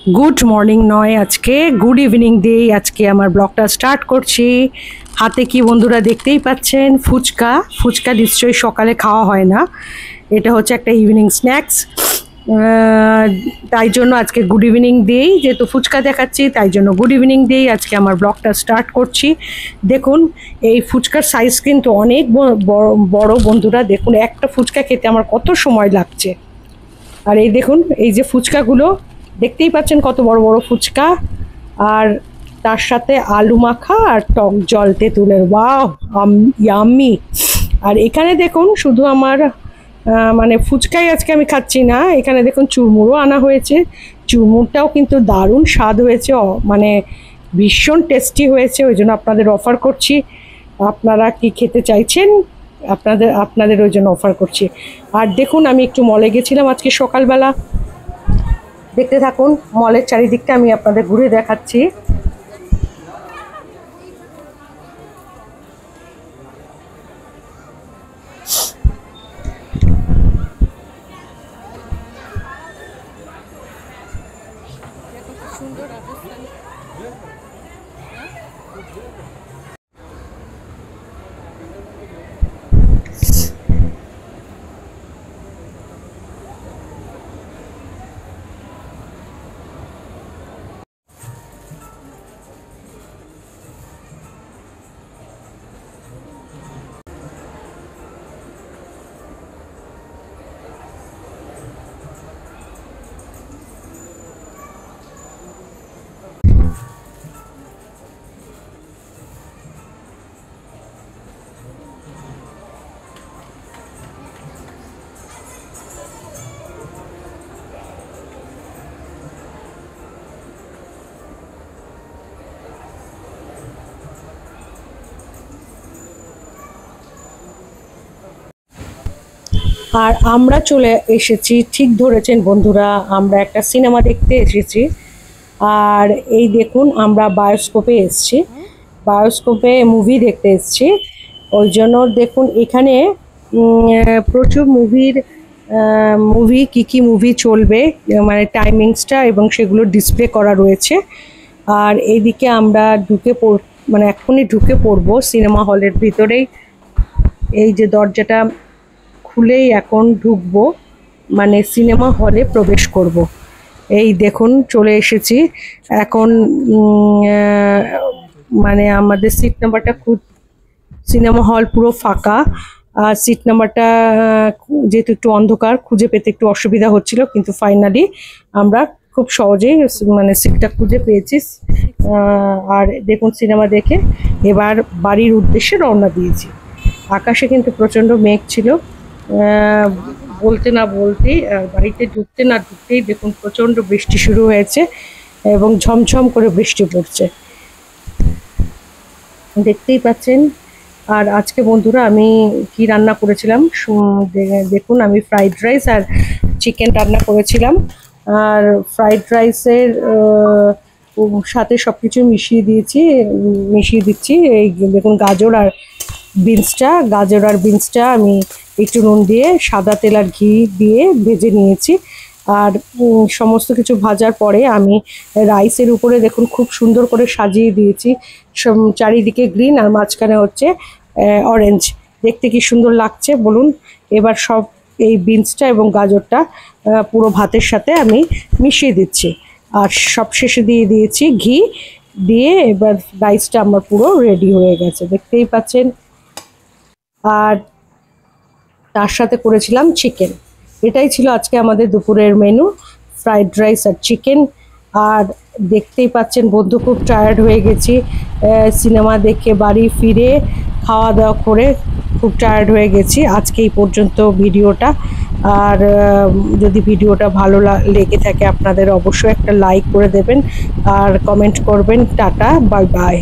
Good morning নয়, আজকে good evening দিয়ে আজকে আমার ব্লগটা স্টার্ট করছি। হাতে কি বন্ধুরা দেখতেই পাচ্ছেন, ফুচকা। ফুচকা নিশ্চয়ই সকালে খাওয়া হয় না, এটা হচ্ছে একটা ইভিনিং স্ন্যাক্স। তাই জন্য আজকে গুড ইভিনিং দিয়েই, যেহেতু ফুচকা দেখাচ্ছি তাই জন্য গুড ইভিনিং দিয়েই আজকে আমার ব্লগটা স্টার্ট করছি। দেখুন এই ফুচকার সাইজ কিন্তু অনেক বড় বন্ধুরা। দেখুন একটা ফুচকা খেতে আমার কত সময় লাগছে। আর এই দেখুন এই যে ফুচকাগুলো দেখতেই পাচ্ছেন কত বড় বড় ফুচকা, আর তার সাথে আলু মাখা আর টক জল তেঁতুলের, ওয়াও ইয়াম্মি। আর এখানে দেখুন শুধু আমার মানে ফুচকাই আজকে আমি খাচ্ছি না, এখানে দেখুন চুরমুড়ও আনা হয়েছে। চুরমুড়টাও কিন্তু দারুণ স্বাদ হয়েছে, মানে ভীষণ টেস্টি হয়েছে, ওই জন্য আপনাদের অফার করছি। আপনারা কি খেতে চাইছেন আপনাদের ওই জন্য অফার করছি। আর দেখুন আমি একটু মলে গেছিলাম আজকে সকালবেলা, দেখতে থাকুন মলের চারিদিকটা আমি আপনাদের ঘুরে দেখাচ্ছি। আর আমরা চলে এসেছি, ঠিক ধরেছেন বন্ধুরা, আমরা একটা সিনেমা দেখতে এসেছি। আর এই দেখুন আমরা বায়োস্কোপে এসেছি, বায়োস্কোপে মুভি দেখতে এসেছি। ওই জন্য দেখুন এখানে প্রচুর মুভি কী মুভি চলবে, মানে টাইমিংসটা এবং সেগুলো ডিসপ্লে করা রয়েছে। আর এইদিকে আমরা মানে এখনই ঢুকে পড়বো সিনেমা হলের ভিতরেই। এই যে দরজাটা খুলেই এখন ঢুকবো, মানে সিনেমা হলে প্রবেশ করব। এই দেখুন চলে এসেছি এখন। মানে আমাদের সিট নাম্বারটা সিনেমা হল পুরো ফাঁকা, আর সিট নাম্বারটা যেহেতু একটু অন্ধকার খুঁজে পেতে একটু অসুবিধা হচ্ছিল, কিন্তু ফাইনালি আমরা খুব সহজেই মানে সিটটা খুঁজে পেয়েছি। আর দেখুন সিনেমা দেখে এবার বাড়ির উদ্দেশ্যে রওনা দিয়েছি। আকাশে কিন্তু প্রচণ্ড মেঘ ছিল, বলতে না বলতেই বাড়িতে ঢুকতে না ঢুকতেই দেখুন প্রচণ্ড বৃষ্টি শুরু হয়েছে এবং ঝমঝম করে বৃষ্টি পড়ছে, দেখতেই পাচ্ছেন। আর আজকে বন্ধুরা আমি কি রান্না করেছিলাম দেখুন, আমি ফ্রাইড রাইস আর চিকেন রান্না করেছিলাম। আর ফ্রাইড রাইসের সাথে সব কিছু মিশিয়ে দিচ্ছি। এই দেখুন গাজর আর বিনসটা আমি একটু নুন দিয়ে সাদা তেল আর ঘি দিয়ে ভেজে নিয়েছি। আর সমস্ত কিছু ভাজার পরে আমি রাইসের উপরে দেখুন খুব সুন্দর করে সাজিয়ে দিয়েছি, চারিদিকে গ্রিন আর মাঝখানে হচ্ছে অরেঞ্জ। দেখতে কি সুন্দর লাগছে বলুন। এবার সব এই বিনসটা এবং গাজরটা পুরো ভাতের সাথে আমি মিশিয়ে দিচ্ছি, আর সব শেষে দিয়ে দিয়েছি ঘি দিয়ে। এবার রাইসটা আমার পুরো রেডি হয়ে গেছে, দেখতেই পাচ্ছেন। আর তার সাথে করেছিলাম চিকেন। এটাই ছিল আজকে আমাদের দুপুরের মেনু, ফ্রাইড রাইস আর চিকেন। আর দেখতেই পাচ্ছেন বন্ধু খুব টায়ার্ড হয়ে গেছি, সিনেমা দেখে বাড়ি ফিরে খাওয়া দাওয়া করে খুব টায়ার্ড হয়ে গেছি। আজকে এই পর্যন্ত ভিডিওটা। আর যদি ভিডিওটা ভালো লেগে থাকে আপনাদের অবশ্যই একটা লাইক করে দেবেন আর কমেন্ট করবেন। Tata, bye bye.